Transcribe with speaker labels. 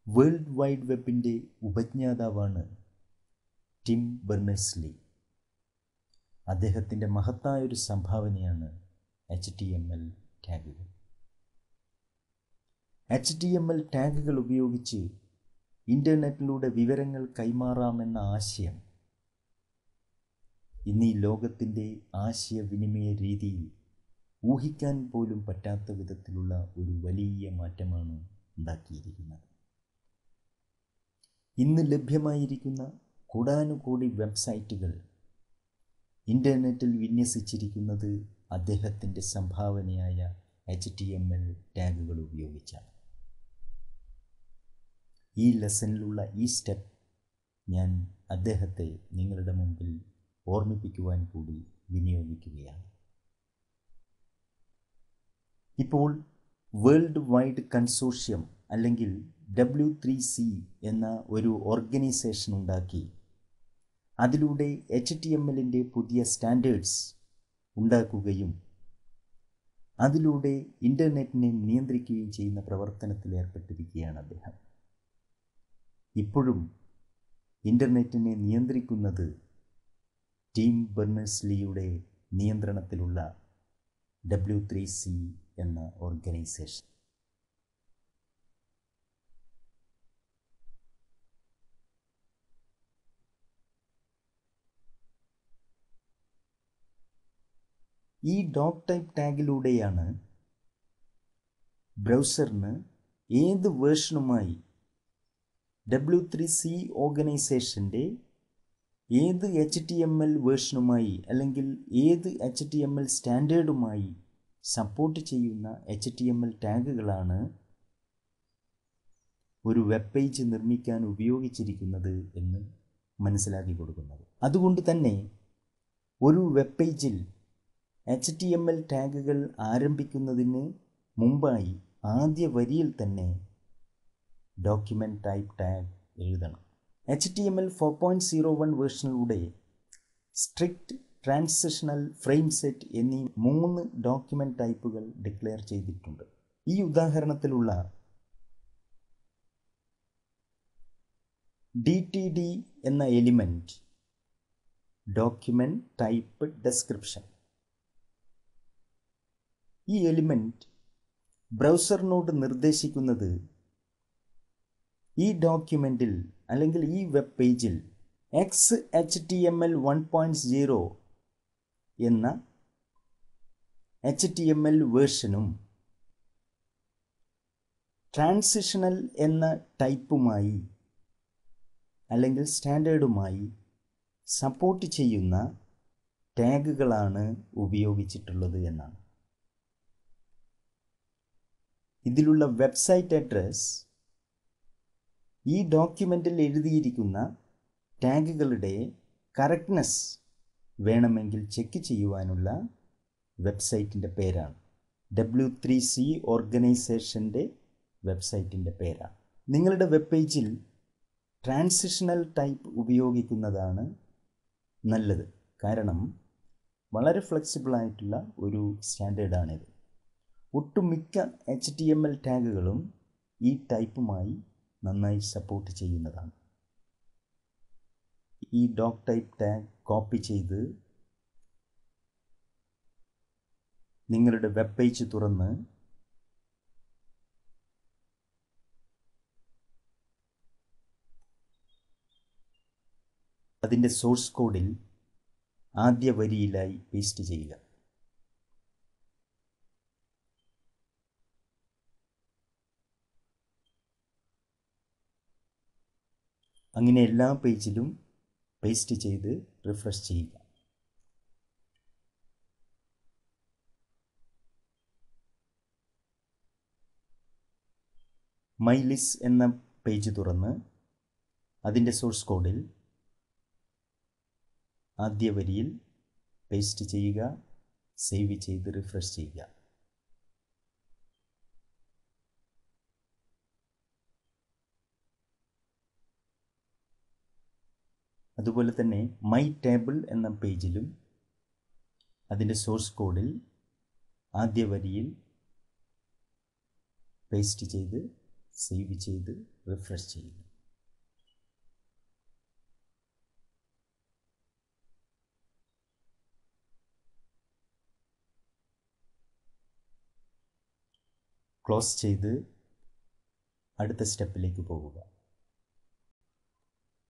Speaker 1: World wide വെബിൻ്റെ ഉപജ്ഞാതാവാണ് Tim Berners-Lee. അദ്ദേഹത്തിൻ്റെ മഹത്തായൊരു സംഭാവനയാണ് HTML ടാഗുകൾ. HTML ടാഗുകൾ ഉപയോഗിച്ച് ഇൻ്റർനെറ്റിലൂടെ വിവരങ്ങൾ കൈമാറാമെന്ന ആശയം ഇന്ന് ഈ ലോകത്തിൻ്റെ ആശയവിനിമയ രീതിയിൽ ഊഹിക്കാൻ പോലും പറ്റാത്ത വിധത്തിലുള്ള ഒരു വലിയ മാറ്റമാണ് ഉണ്ടാക്കിയിരിക്കുന്നത്. ഇന്ന് ലഭ്യമായിരിക്കുന്ന കോടാനുകോടി വെബ്സൈറ്റുകൾ ഇൻ്റർനെറ്റിൽ വിന്യസിച്ചിരിക്കുന്നത് അദ്ദേഹത്തിൻ്റെ സംഭാവനയായ HTML ടാഗുകൾ ഉപയോഗിച്ചാണ്. ഈ ലെസണിലുള്ള ഈ സ്റ്റെപ്പ് ഞാൻ അദ്ദേഹത്തെ നിങ്ങളുടെ മുമ്പിൽ ഓർമ്മിപ്പിക്കുവാൻ കൂടി വിനിയോഗിക്കുകയാണ്. ഇപ്പോൾ വേൾഡ് വൈഡ് കൺസോർഷ്യം അല്ലെങ്കിൽ W3C എന്ന ഒരു ഓർഗനൈസേഷൻ ഉണ്ടാക്കി അതിലൂടെ HTMLൻ്റെ പുതിയ സ്റ്റാൻഡേർഡ്സ് ഉണ്ടാക്കുകയും അതിലൂടെ ഇൻ്റർനെറ്റിനെ നിയന്ത്രിക്കുകയും ചെയ്യുന്ന പ്രവർത്തനത്തിൽ ഏർപ്പെട്ടിരിക്കുകയാണ് അദ്ദേഹം. ഇപ്പോഴും ഇൻ്റർനെറ്റിനെ നിയന്ത്രിക്കുന്നത് ടിം ബെർണേഴ്സ്-ലീയുടെ നിയന്ത്രണത്തിലുള്ള W3C എന്ന ഓർഗനൈസേഷൻ. ഈ ഡോക് ടൈപ്പ് ടാഗിലൂടെയാണ് ബ്രൗസറിന് ഏത് വേർഷനുമായി W3C ഓർഗനൈസേഷൻ്റെ ഏത് HTML വേർഷനുമായി അല്ലെങ്കിൽ ഏത് HTML സ്റ്റാൻഡേർഡുമായി സപ്പോർട്ട് ചെയ്യുന്ന HTML ടാഗുകളാണ് ഒരു വെബ് പേജ് നിർമ്മിക്കാൻ ഉപയോഗിച്ചിരിക്കുന്നത് എന്ന് മനസ്സിലാക്കി കൊടുക്കുന്നത്. അതുകൊണ്ട് തന്നെ ഒരു വെബ് പേജിൽ HTML ടാഗുകൾ ആരംഭിക്കുന്നതിന് മുമ്പായി ആദ്യ വരിയിൽ തന്നെ ഡോക്യുമെൻ്റ് ടൈപ്പ് ടാഗ് എഴുതണം. HTML 4.01 വേർഷനിലൂടെ സ്ട്രിക്റ്റ്, ട്രാൻസിഷണൽ, ഫ്രെയിം സെറ്റ് എന്നീ 3 ഡോക്യുമെൻ്റ് ടൈപ്പുകൾ ഡിക്ലെയർ ചെയ്തിട്ടുണ്ട്. ഈ ഉദാഹരണത്തിലുള്ള DTD എന്ന എലിമെൻറ്റ് ഡോക്യുമെൻ്റ് ടൈപ്പ് ഡെസ്ക്രിപ്ഷൻ. ഈ എലിമെൻറ്റ് ബ്രൗസറിനോട് നിർദ്ദേശിക്കുന്നത് ഈ ഡോക്യുമെൻറ്റിൽ അല്ലെങ്കിൽ ഈ വെബ് പേജിൽ XHTML 1.0 എന്ന HTML വേർഷനും ട്രാൻസിഷണൽ എന്ന ടൈപ്പുമായി അല്ലെങ്കിൽ സ്റ്റാൻഡേർഡുമായി സപ്പോർട്ട് ചെയ്യുന്ന ടാഗുകളാണ് ഉപയോഗിച്ചിട്ടുള്ളത് എന്നാണ്. ഇതിലുള്ള വെബ്സൈറ്റ് അഡ്രസ് ഈ ഡോക്യുമെൻറ്റിൽ എഴുതിയിരിക്കുന്ന ടാഗുകളുടെ കറക്റ്റ്നെസ് വേണമെങ്കിൽ ചെക്ക് ചെയ്യുവാനുള്ള വെബ്സൈറ്റിൻ്റെ പേരാണ്. W3C ഓർഗനൈസേഷൻ്റെ വെബ്സൈറ്റിൻ്റെ പേരാണ്. നിങ്ങളുടെ വെബ് പേജിൽ ട്രാൻസിഷണൽ ടൈപ്പ് ഉപയോഗിക്കുന്നതാണ് നല്ലത്. കാരണം വളരെ ഫ്ലെക്സിബിളായിട്ടുള്ള ഒരു സ്റ്റാൻഡേർഡാണിത്. ഒട്ടുമിക്ക HTML ടാഗുകളും ഈ ടൈപ്പുമായി നന്നായി സപ്പോർട്ട് ചെയ്യുന്നതാണ്. ഈ ഡോക് ടൈപ്പ് ടാഗ് കോപ്പി ചെയ്ത് നിങ്ങളുടെ വെബ് പേജ് തുറന്ന് അതിൻ്റെ സോഴ്സ് കോഡിൽ ആദ്യ വരിയിലായി പേസ്റ്റ് ചെയ്യുക. അങ്ങനെ എല്ലാ പേജിലും പേസ്റ്റ് ചെയ്ത് റിഫ്രഷ് ചെയ്യുക. മൈലിസ് എന്ന പേജ് തുറന്ന് അതിൻ്റെ സോഴ്സ് കോഡിൽ ആദ്യ വരിയിൽ പേസ്റ്റ് ചെയ്യുക, സേവ് ചെയ്ത് റിഫ്രഷ് ചെയ്യുക. അതുപോലെ തന്നെ മൈ ടേബിൾ എന്ന പേജിലും അതിൻ്റെ സോഴ്സ് കോഡിൽ ആദ്യ വരിയിൽ പേസ്റ്റ് ചെയ്ത് സേവ് ചെയ്ത് റിഫ്രഷ് ചെയ്യുക. ക്ലോസ് ചെയ്ത് അടുത്ത സ്റ്റെപ്പിലേക്ക് പോവുക.